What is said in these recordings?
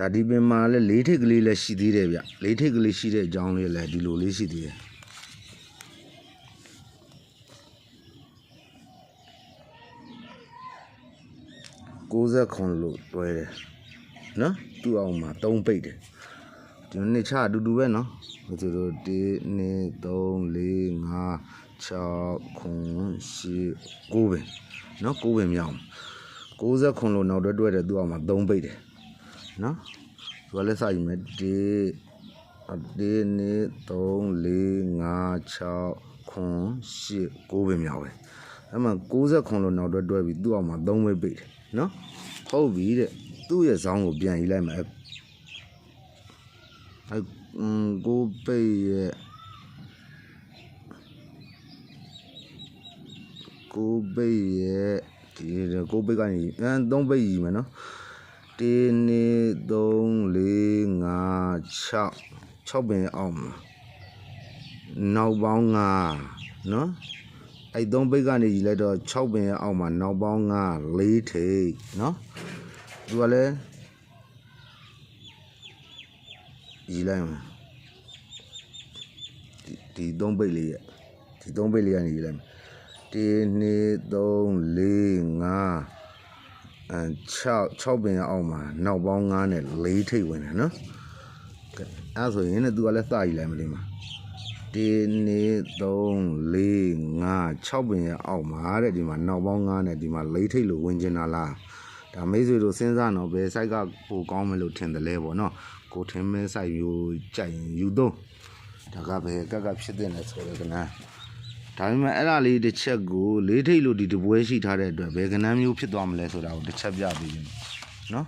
ဒါဒီပင်မှာလည်းလေးထိတ်ကလေးလည်းရှိသေးတယ်ဗျလေးထိတ်ကလေးရှိတဲ့အကြောင်းလေးလည်းဒီလိုလေးရှိသေးတယ်69လို့တွဲတယ်နော်သူ့အောင်မှာ3ပိတ်တယ်ဒီနေ့ချအတူတူပဲနော်ဘယ်လို1 2 3 4 5 6 9 10 9ပင်နော်9ပင်မြောက်69လို့နောက်တွဲတယ်သူ့အောင်မှာ3ပိတ်တယ်နော်သူကလည်းစယူမယ်1 2 3 4 5 6 9 10 9ပင်မြောက်ပဲအဲ့မှာ69လို့နောက်တွဲပြီးသူ့အောင်မှာ3ပိတ်ပိတ်တယ်နော်ဟုတ်ပြီတဲ့သူ့ရဲ့ဇောင်းကိုပြန်ရေးလိုက်မယ်ကိုပိတ်ရဲ့ကိုပိတ်ရဲ့ဒီကိုပိတ်ကနေ3ပိတ်ရေးမယ်နော်1 2 3 4 5 6ပင်အောင်မှာနောက်ပေါင်း5နော်အဲ့3ပိတ်ကနေရေးလိုက်တော့6ပင်အောက်မှာနောက်ပေါင်း5 4ထိပ်နော်သူကလည်းရေးလိုက်မှာဒီ3ပိတ်လေးရဲ့ဒီ3ပိတ်လေးကနေရေးလိုက်မှာ1 2 3 4 5 6ပင်အောက်မှာနောက်ပေါင်း9နဲ့4ထိပ်ဝင်တယ်နော်အဲ့ဆိုရင်လည်းသူကလည်းစရေးလိုက်မလို့မှာ1 2 3 4 5 6ပင်ရဲ့အောက်မှာတဲ့ဒီမှာနောက်ပေါင်း9နဲ့ဒီမှာ4ထိပ်လို့ဝင်ကျင်တာလားဒါမိတ်ဆွေတို့စဉ်းစားတော့ဘယ် site ကပိုကောင်းမလို့ထင်တယ်လဲပေါ့နော်ကိုထင်မဲ site မျိုးကြိုက်ရင်ယူတော့ဒါကဘယ်ကဖြစ်တဲ့လဲဆိုတော့ကနန်းဒါပေမဲ့အဲ့ဒါလေးတစ်ချက်ကို4ထိပ်လို့ဒီတပွဲရှိထားတဲ့အတွက်ဘယ်ကနန်းမျိုးဖြစ်သွားမလဲဆိုတာကိုတစ်ချက်ပြပေးခြင်းနော်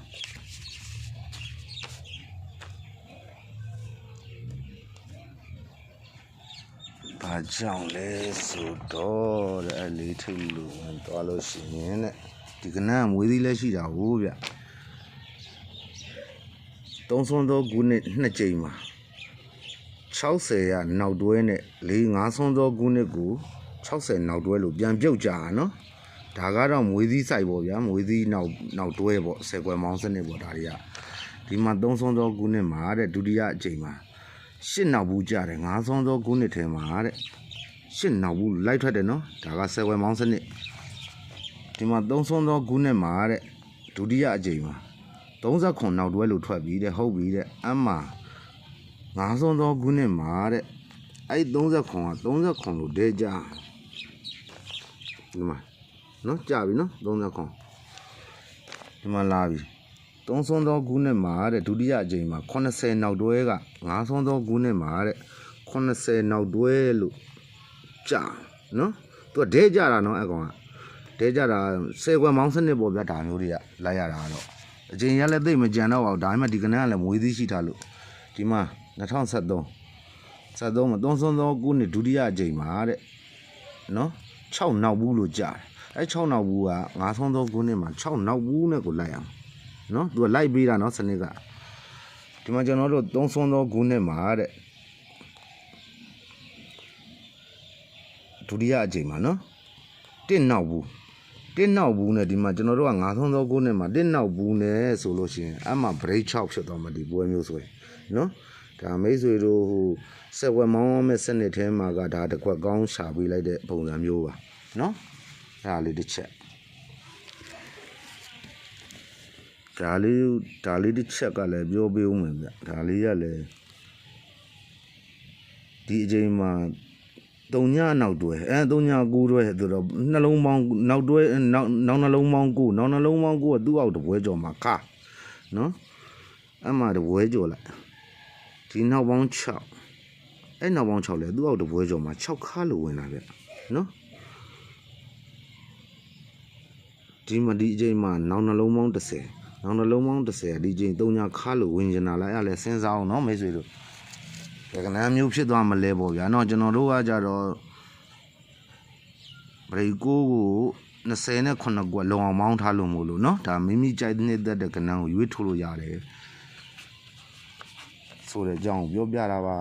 ဘာကြောင့်လဲဆိုတော့အဲ့လေးထိတ်လို့ဝင်သွားလို့ရှိရင်တဲ့ဒီကနန်းမွေးသီးလည်းရှိတာဟုတ်ဗျ3ဆွန်းသောခုနှစ်2ကြိမ်မှာ60ရနောက်တွဲနဲ့5ဆွန်းသောခုနှစ်ကို60နောက်တွဲလို့ပြန်ပြုတ်ကြတာနော်ဒါကတော့မွေးသီးစိုက်ပေါ့ဗျာမွေးသီးနောက်တွဲပေါ့10ကွယ်မောင်းစနစ်ပေါ့ဒါတွေကဒီမှာ3ဆွန်းသောခုနှစ်မှာတဲ့ဒုတိယအကြိမ်မှာ8နောက်ဘူးကြတယ်5ဆွန်းသောခုနှစ်ထဲမှာတဲ့8နောက်ဘူးလိုက်ထွက်တယ်နော်ဒါက10ဝယ်မောင်းစနစ်ဒီမှာ3ဆွန်းသောခုနှစ်မှာတဲ့ဒုတိယအကြိမ်မှာ39နောက်တွဲလို့ထွက်ပြီးတဲ့ဟုတ်ပြီတဲ့အမှ5ဆွန်းသောခုနှစ်မှာတဲ့အဲ့39က39လို့ဒဲကြဒီမှာနော်ကြပြီနော်39ဒီမှာလာပြီ3ဆွန်းသောခုနှစ်မှာတဲ့ဒုတိယအကြိမ်မှာ80နောက်တွဲက5ဆွန်းသောခုနှစ်မှာတဲ့80နောက်တွဲလို့ကြာနော်သူကဒဲကြတာနော်အကောင်ကဒဲကြတာ10ခွဲမောင်းစနစ်ပေါ့ဗျာဒါမျိုးတွေကလိုက်ရတာတော့အချိန်ရလည်းသိမကြံတော့ပါဘူးဒါမှမဟုတ်ဒီကနန်းကလည်းမွေးသီးရှိထားလို့ဒီမှာ2023မှာ3ဆွန်းသောခုနှစ်ဒုတိယအကြိမ်မှာတဲ့နော်6နောက်ဘူးလို့ကြာတယ်အဲ6နောက်ဘူးက5ဆွန်းသောခုနှစ်မှာ6နောက်ဘူးနဲ့ကိုလိုက်အောင်နော်သူကလိုက်ပေးတာနော်စနစ်ကဒီမှာကျွန်တော်တို့3ဆွန်းသောခုနှစ်မှာတဲ့ဒုတိယအကြိမ်မှာနော်1နောက်ဘူးနဲ့ဒီမှာကျွန်တော်တို့က5ဆွန်းသောခုနှစ်မှာ1နောက်ဘူးနဲ့ဆိုလို့ရှိရင်အမှ break 6ဖြစ်သွားမှဒီပွဲမျိုးဆိုရင်နော်ဒါမိတ်ဆွေတို့ဟိုဆက်ဝက်မောင်းမဲ့စနစ်ထဲမှာကဒါတစ်ခွက်ကောင်းရှာပေးလိုက်တဲ့ပုံစံမျိုးပါနော်ဒါလေးတစ်ချက်ဒါလေးတစ်ချက်ကလည်းပြောပေးဦးမယ်ဗျဒါလေးကလည်းဒီအချိန်မှာ3ညနောက်တွဲ3ည9တွဲဆိုတော့နှလုံးပေါင်းနောက်တွဲနောက်နှလုံးပေါင်း9နောက်နှလုံးပေါင်း9ကသူ့အောက်တပွဲကြော်မှာခါနော်အမှတပွဲကြော်လိုက်ဒီနောက်ပေါင်း6အဲ့နောက်ပေါင်း6လဲသူ့အောက်တပွဲကြော်မှာ6ခါလို့ဝင်လာဗျနော်ဒီမှာဒီအချိန်မှာနောက်နှလုံးပေါင်း10နောက်နှလုံးပေါင်း10ဒီချိန်3ညခါလို့ဝင်ကျင်လာလိုက်အဲ့လဲစဉ်းစားအောင်နော်မိတ်ဆွေတို့ဘယ်ကနန်းမျိုးဖြစ်သွားမလဲပေါ့ဗျာနော်ကျွန်တော်တို့ကကြတော့ဘရိကို29ကွက်လုံအောင်မောင်းထားလို့မို့လို့နော်ဒါမိမိကြိုက်တဲ့ကနန်းကိုရွေးထိုးလို့ရတယ်ဆိုတဲ့အကြောင်းပြောပြတာပါ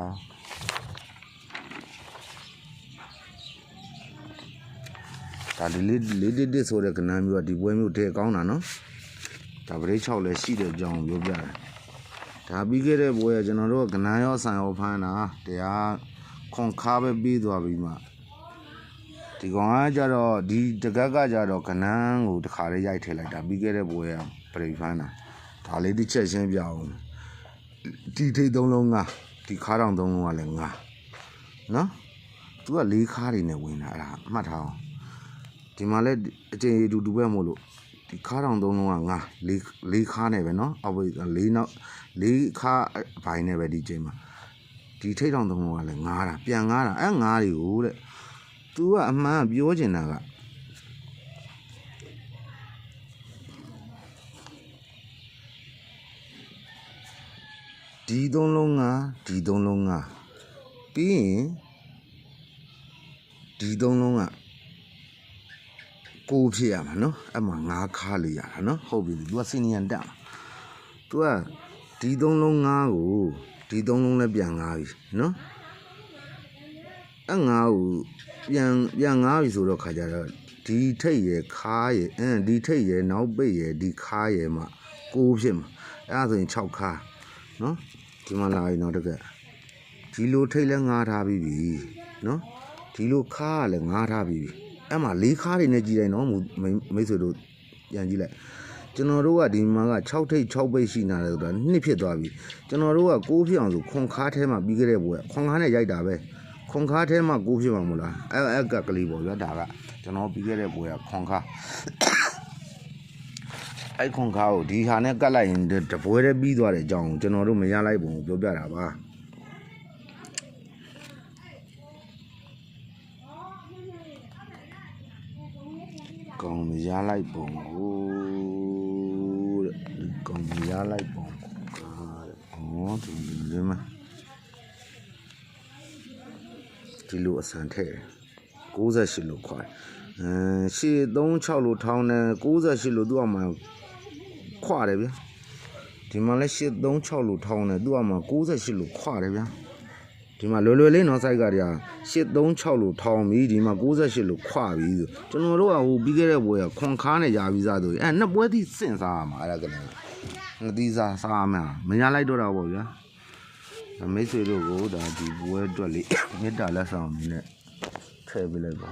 ဒါလေးဆိုတဲ့ကနန်းမျိုးကဒီပွဲမျိုးတည်းကောင်းတာနော်ဒါဘရိတ်6လည်းရှိတဲ့အကြောင်းပြောပြတယ် ဒါပြီးခဲ့တဲ့ဘွဲကျွန်တော်တို့ကကနန်းရောဆန်ရောဖမ်းတာတရားခွန်ခါပဲပြီးသွားပြီမှဒီကောင်ကကြတော့ဒီတကက်ကကြတော့ကနန်းကိုတခါလေးရိုက်ထည့်လိုက်တာပြီးခဲ့တဲ့ဘွဲကပြိဖမ်းတာဒါလေးတစ်ချက်ရှင်းပြအောင်ဒီထိတ်သုံးလုံးငါဒီခါတောင်သုံးလုံးကလည်းငါနော်သူကလေးခါးတွေနဲ့ဝင်တာအဲ့ဒါမှတ်ထားအောင်ဒီမှာလဲအကျဉ်းတူတူပဲမို့လို့ဒီခါတောင်သုံးလုံးကငါလေးခါးနဲ့ပဲနော်အောက်ဘက်လေးနောက်လေးခါဘိုင်းနဲ့ပဲဒီချိန်မှာဒီထိတ်တောင်သုံးလုံးကလည်းငါတာပြန်ငါတာအဲ့ငါတွေကိုတဲ့သူကအမှန်ပြောချင်တာကဒီသုံးလုံးငါဒီသုံးလုံးငါပြီးရင်ဒီသုံးလုံးကကိုဖြစ်ရမှာနော်အဲ့မှာငါးခါလေးရတာနော်ဟုတ်ပြီသူကစီနီယန်တက်မှာသူကဒီသုံးလုံးငါးကိုဒီသုံးလုံးလည်းပြန်ငါးပြီနော်အဲ့ငါးကိုပြန်ငါးပြီဆိုတော့ခါကြတော့ဒီထိတ်ရယ်ခါရယ်ဒီထိတ်ရယ်နောက်ပိတ်ရယ်ဒီခါရယ်မှာကိုဖြစ်မှာအဲ့ဒါဆိုရင်6ခါနော်ဒီမှာလာရင်တော့တကယ်ဒီလိုထိတ်လဲငါးထားပြီးပြီနော်ဒီလိုခါရလဲငါးထားပြီးပြီအဲ့မှာလေးခါတွေနဲ့ကြည်လိုက်နော်မိတ်ဆွေတို့ပြန်ကြည့်လိုက်ကျွန်တော်တို့ကဒီမှာက6ထိတ်6ပိတ်ရှိနေတယ်ဆိုတာနှစ်ဖြစ်သွားပြီကျွန်တော်တို့က6ဖြစ်အောင်ဆိုခွန်ခါထဲမှာပြီးခဲ့တဲ့ဘွဲခွန်ခါနဲ့ရိုက်တာပဲခွန်ခါထဲမှာ6ဖြစ်မှာမဟုတ်လားအဲ့ကကလေးပေါ့ဗျာဒါကကျွန်တော်ပြီးခဲ့တဲ့ဘွဲကခွန်ခါအဲ့ခွန်ခါကိုဒီဟာနဲ့ကတ်လိုက်ရင်တပွဲတည်းပြီးသွားတဲ့အကြောင်းကျွန်တော်တို့မရလိုက်ပုံကိုပြောပြတာပါကောင်းမရလိုက်ပုံကိုတဲ့ကောင်းမရလိုက်ပုံကားတဲ့ဒီမှာဒီလိုအစံထဲ68လို့ခွာရှေ့36လို့ထောင်းတယ်68လို့သူ့အမှခွာတယ်ဗျာဒီမှာလဲရှေ့36လို့ထောင်းတယ်သူ့အမှ68လို့ခွာတယ်ဗျာဒီမှာလွယ်လွယ်လေးနော်စိုက်ကတည်းက836လို့ထောင်းပြီးဒီမှာ68လို့ခွာပြီးဆိုကျွန်တော်တို့ကဟိုပြီးခဲ့တဲ့ဘွဲကခွန်ခါနဲ့ရာပြီးသားဆိုရင်နှစ်ပွဲသီးစင့်စားရမှာအဲ့ဒါကလည်းနှစ်သီးစားမှာမရလိုက်တော့တာပေါ့ဗျာမိတ်ဆွေတို့ကိုဒါဒီဘွဲအတွက်လေးမေတ္တာလက်ဆောင်နဲ့ထည့်ပေးလိုက်ပါ